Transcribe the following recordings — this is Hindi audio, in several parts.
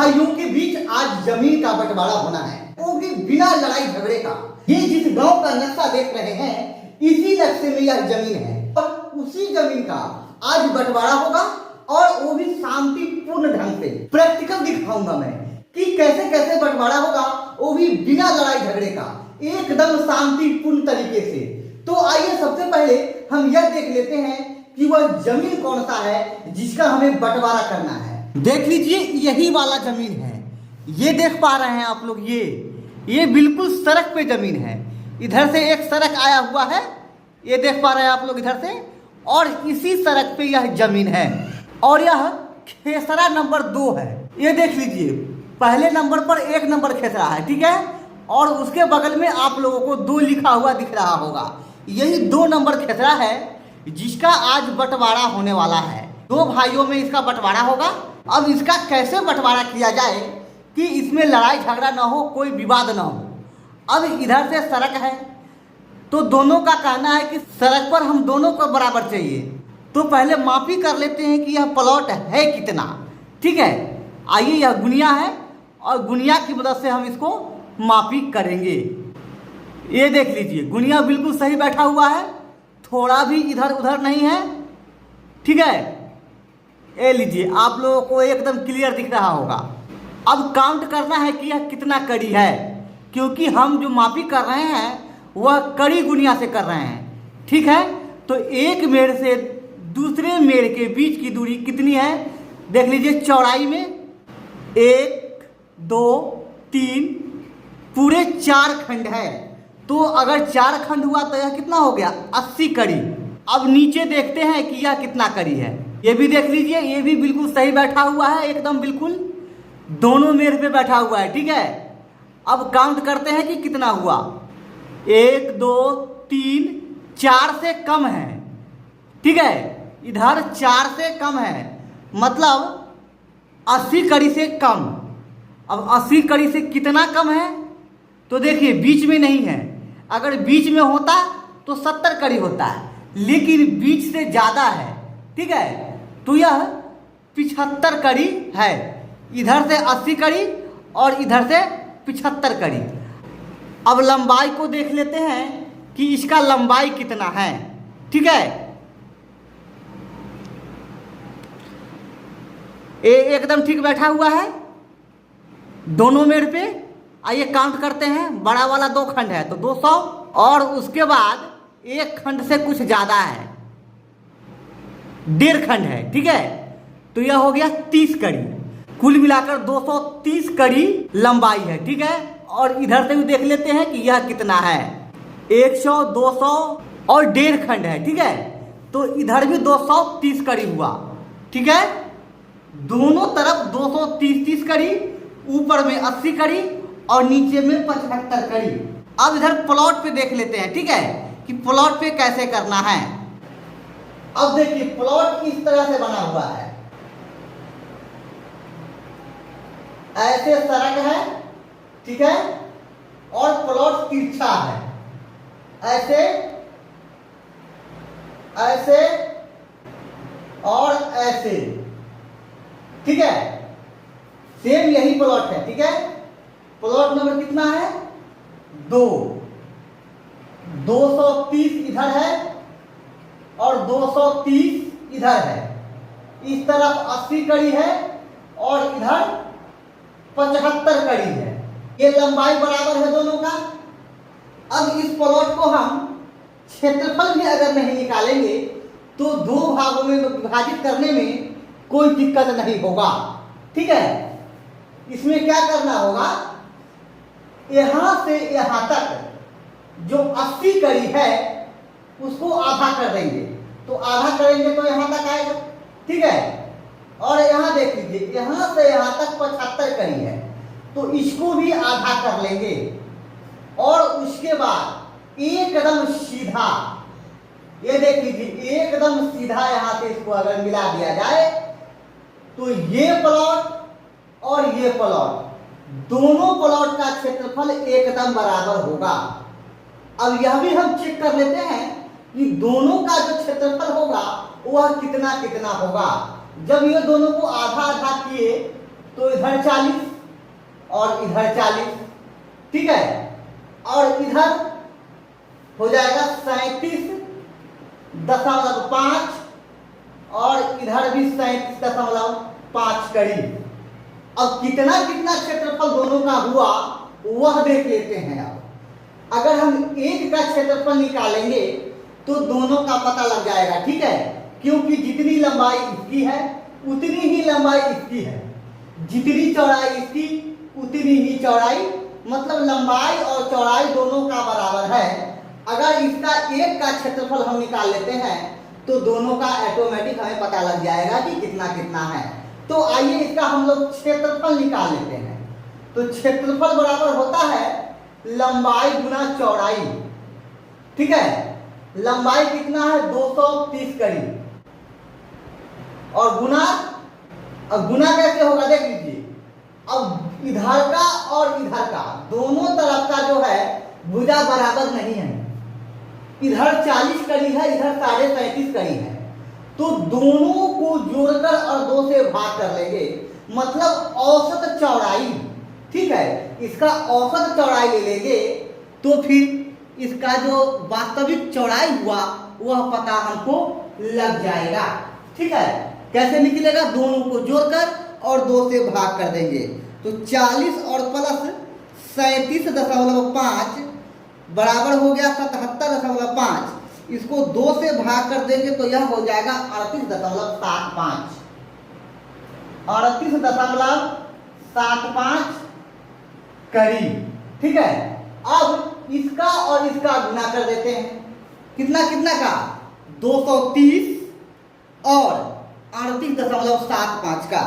भाइयों के बीच आज जमीन का बंटवारा होना है, वो भी बिना लड़ाई झगड़े का। ये जिस गांव का नक्शा देख रहे हैं, इसी नक्शे में यह जमीन है और उसी जमीन का आज बंटवारा होगा और वो भी शांतिपूर्ण ढंग से। प्रैक्टिकल दिखाऊंगा मैं कि कैसे कैसे बंटवारा होगा, वो भी बिना लड़ाई झगड़े का, एकदम शांतिपूर्ण तरीके से। तो आइए सबसे पहले हम यह देख लेते हैं कि वह जमीन कौन सा है जिसका हमें बंटवारा करना है। देख लीजिए, यही वाला जमीन है, ये देख पा रहे हैं आप लोग, ये बिल्कुल सड़क पे जमीन है। इधर से एक सड़क आया हुआ है, ये देख पा रहे हैं आप लोग इधर से, और इसी सड़क पे यह जमीन है और यह खेसरा नंबर 2 है। ये देख लीजिए, पहले नंबर पर 1 नंबर खेसरा है, ठीक है, और उसके बगल में आप लोगों को 2 लिखा हुआ दिख रहा होगा। यही 2 नंबर खेसरा है जिसका आज बंटवारा होने वाला है। 2 भाइयों में इसका बंटवारा होगा। अब इसका कैसे बंटवारा किया जाए कि इसमें लड़ाई झगड़ा ना हो, कोई विवाद ना हो। अब इधर से सड़क है तो दोनों का कहना है कि सड़क पर हम दोनों को बराबर चाहिए। तो पहले मापी कर लेते हैं कि यह प्लॉट है कितना, ठीक है। आइए, यह गुनिया है और गुनिया की मदद से हम इसको मापी करेंगे। ये देख लीजिए, गुनिया बिल्कुल सही बैठा हुआ है, थोड़ा भी इधर उधर नहीं है, ठीक है। ये लीजिए, आप लोगों को एकदम क्लियर दिख रहा होगा। अब काउंट करना है कि यह कितना कड़ी है, क्योंकि हम जो मापी कर रहे हैं वह कड़ी गुनिया से कर रहे हैं, ठीक है। तो एक मेड़ से दूसरे मेड़ के बीच की दूरी कितनी है देख लीजिए। चौड़ाई में 1 2 3 पूरे 4 खंड है। तो अगर 4 खंड हुआ तो यह कितना हो गया, 80 कड़ी। अब नीचे देखते हैं कि यह कितना कड़ी है। ये भी देख लीजिए, ये भी बिल्कुल सही बैठा हुआ है, एकदम बिल्कुल दोनों मेड़ पे बैठा हुआ है, ठीक है। अब काउंट करते हैं कि कितना हुआ। 1 2 3 4 से कम है, ठीक है। इधर 4 से कम है, मतलब 80 कड़ी से कम। अब 80 कड़ी से कितना कम है तो देखिए, बीच में नहीं है। अगर बीच में होता तो 70 कड़ी होता है, लेकिन बीच से ज़्यादा है, ठीक है। तो यह 75 कड़ी है। इधर से 80 कड़ी और इधर से 75 कड़ी। अब लंबाई को देख लेते हैं कि इसका लंबाई कितना है, ठीक है। ये एकदम ठीक बैठा हुआ है दोनों मेड़ पे। आइए काउंट करते हैं। बड़ा वाला 2 खंड है तो 200, और उसके बाद 1 खंड से कुछ ज़्यादा है, 1.5 खंड है, ठीक है। तो यह हो गया 30 कड़ी। कुल मिलाकर 230 कड़ी लंबाई है, ठीक है। और इधर से भी देख लेते हैं कि यह कितना है, 100 200 और 1.5 खंड है, ठीक है। तो इधर भी 230 कड़ी हुआ, ठीक है। दोनों तरफ 230 कड़ी, ऊपर में 80 कड़ी और नीचे में 75 कड़ी। अब इधर प्लॉट पे देख लेते हैं, ठीक है, कि प्लॉट पे कैसे करना है। अब देखिए, प्लॉट इस तरह से बना हुआ है, ऐसे सड़क है, ठीक है, और प्लॉट तिरछा है, ऐसे ऐसे और ऐसे, ठीक है। सेम यही प्लॉट है, ठीक है। प्लॉट नंबर कितना है, 2। 230 इधर है और 230 इधर है। इस तरफ 80 कड़ी है और इधर 75 कड़ी है। ये लंबाई बराबर है दोनों का। अब इस प्लॉट को हम क्षेत्रफल में अगर नहीं निकालेंगे तो 2 भागों में विभाजित करने में कोई दिक्कत नहीं होगा, ठीक है। इसमें क्या करना होगा, यहां से यहां तक जो 80 कड़ी है उसको आधा कर देंगे। तो आधा करेंगे तो यहां तक आएगा, ठीक है। और यहां देख लीजिए, यहां से यहां तक 75 कड़ी है, तो इसको भी आधा कर लेंगे। और उसके बाद एकदम सीधा, ये देख लीजिए, एकदम सीधा यहां से इसको अगर मिला दिया जाए तो ये प्लॉट और ये प्लॉट, दोनों प्लॉट का क्षेत्रफल एकदम बराबर होगा। अब यह भी हम चेक कर लेते हैं कि दोनों का जो क्षेत्रफल होगा वह कितना कितना होगा। जब ये दोनों को आधा आधा किए तो इधर 40 और इधर 40, ठीक है। और इधर हो जाएगा 37.5 और इधर भी 37.5 करीब। अब कितना कितना क्षेत्रफल दोनों का हुआ वह देख लेते हैं। अब अगर हम एक का क्षेत्रफल निकालेंगे तो दोनों का पता लग जाएगा, ठीक है, क्योंकि जितनी लंबाई इसकी है उतनी ही लंबाई इसकी है, जितनी चौड़ाई इसकी उतनी ही चौड़ाई, मतलब लंबाई और चौड़ाई दोनों का बराबर है। अगर इसका एक का क्षेत्रफल हम निकाल लेते हैं तो दोनों का ऑटोमेटिक हमें पता लग जाएगा कि कितना कितना है। तो आइए इसका हम लोग क्षेत्रफल निकाल लेते हैं। तो क्षेत्रफल बराबर होता है लंबाई गुना चौड़ाई, ठीक है। लंबाई कितना है 230 करीब, और गुना कैसे होगा देख लीजिए। अब इधर का और इधर का दोनों तरफ का जो है भुजा बराबर नहीं है, इधर 40 कड़ी है, इधर 37.5 कड़ी है, तो दोनों को जोड़कर और 2 से भाग कर लेंगे, मतलब औसत चौड़ाई, ठीक है। इसका औसत चौड़ाई ले लेंगे तो फिर इसका जो वास्तविक चौड़ाई हुआ वह पता हमको लग जाएगा, ठीक है। कैसे निकलेगा, दोनों को जोड़कर और 2 से भाग कर देंगे, तो 40 और प्लस 37.5 बराबर हो गया 77.5। इसको 2 से भाग कर देंगे तो यह हो जाएगा 38.75, 38.75 करीब, ठीक है। अब इसका और इसका गुना कर देते हैं, कितना कितना का 230 और 38.75 का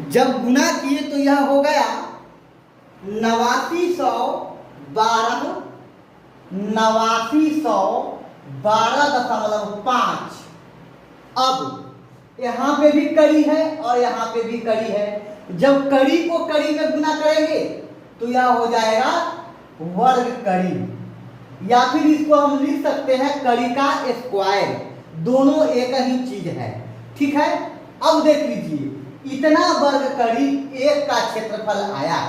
जब गुना किए तो यह हो गया 8912.5। अब यहाँ पे भी कड़ी है और यहाँ पे भी कड़ी है, जब कड़ी को कड़ी में गुना करेंगे तो यह हो जाएगा वर्ग कड़ी, या फिर इसको हम लिख सकते हैं कड़ी का स्क्वायर, दोनों एक ही चीज है, ठीक है। अब देख लीजिए इतना वर्ग कड़ी एक का क्षेत्रफल आया।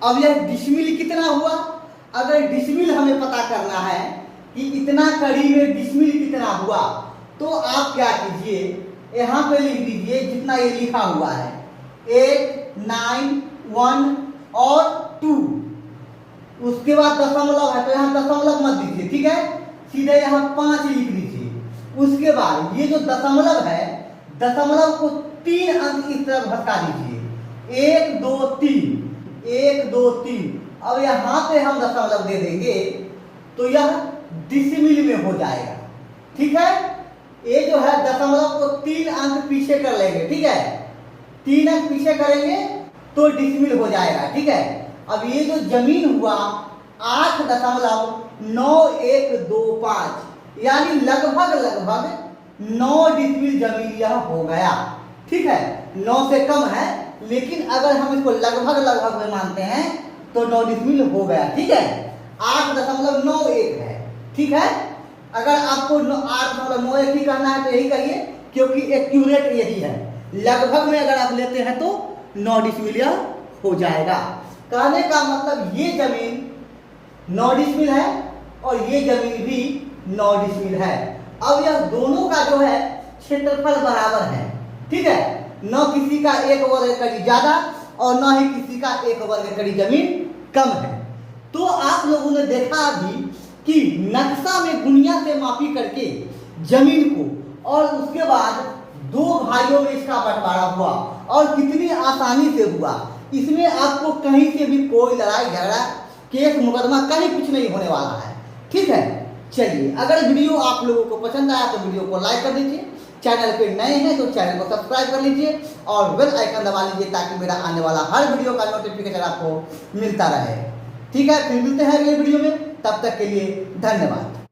अब यह डिसमिल कितना हुआ, अगर डिसमिल हमें पता करना है कि इतना कड़ी में डिसमिल कितना हुआ, तो आप क्या कीजिए, यहाँ पे लिख दीजिए जितना ये लिखा हुआ है 8, 9, 1 और 2, उसके बाद दशमलव है तो यहाँ दशमलव मत दीजिए, ठीक है, सीधे यहाँ 5 लिख लीजिए। उसके बाद ये जो दशमलव है, दशमलव को 3 अंक इस तरफ भटका दीजिए, 1 2 3, 1 2 3। अब यहाँ पे हम दशमलव दे देंगे तो यह डिसमिल में हो जाएगा, ठीक है। ये जो है दशमलव को 3 अंक पीछे कर लेंगे, ठीक है, 3 अंक पीछे करेंगे तो डिसमिल हो जाएगा, ठीक है। अब ये जो जमीन हुआ 8.9125, यानी लगभग 9 डिसमिल जमीन यह हो गया, ठीक है। 9 से कम है, लेकिन अगर हम इसको लगभग में मानते हैं तो 9 डिसमिल हो गया, ठीक है। 8.91 है, ठीक है। अगर आपको 8.91 ही कहना है तो यही कहिए, क्योंकि एक्यूरेट यही है। लगभग में अगर आप लेते हैं तो 9 डिसमिल यह हो जाएगा। कहने का मतलब ये जमीन 9 डिसमिल है और ये जमीन भी 9 डिसमिल है। अब यह दोनों का जो है क्षेत्रफल बराबर है, ठीक है। न किसी का 1 वर्ग कड़ी ज्यादा और न ही किसी का 1 वर्ग कड़ी जमीन कम है। तो आप लोगों ने देखा अभी कि नक्शा में गुनिया से मापी करके जमीन को, और उसके बाद 2 भाइयों में इसका बंटवारा हुआ और कितनी आसानी से हुआ। इसमें आपको कहीं से भी कोई लड़ाई झगड़ा केस मुकदमा कहीं कुछ नहीं होने वाला है, ठीक है। चलिए, अगर वीडियो आप लोगों को पसंद आया तो वीडियो को लाइक कर दीजिए, चैनल पे नए हैं तो चैनल को सब्सक्राइब कर लीजिए और बेल आइकन दबा लीजिए ताकि मेरा आने वाला हर वीडियो का नोटिफिकेशन आपको मिलता रहे, ठीक है। फिर मिलते हैं अगले वीडियो में, तब तक के लिए धन्यवाद।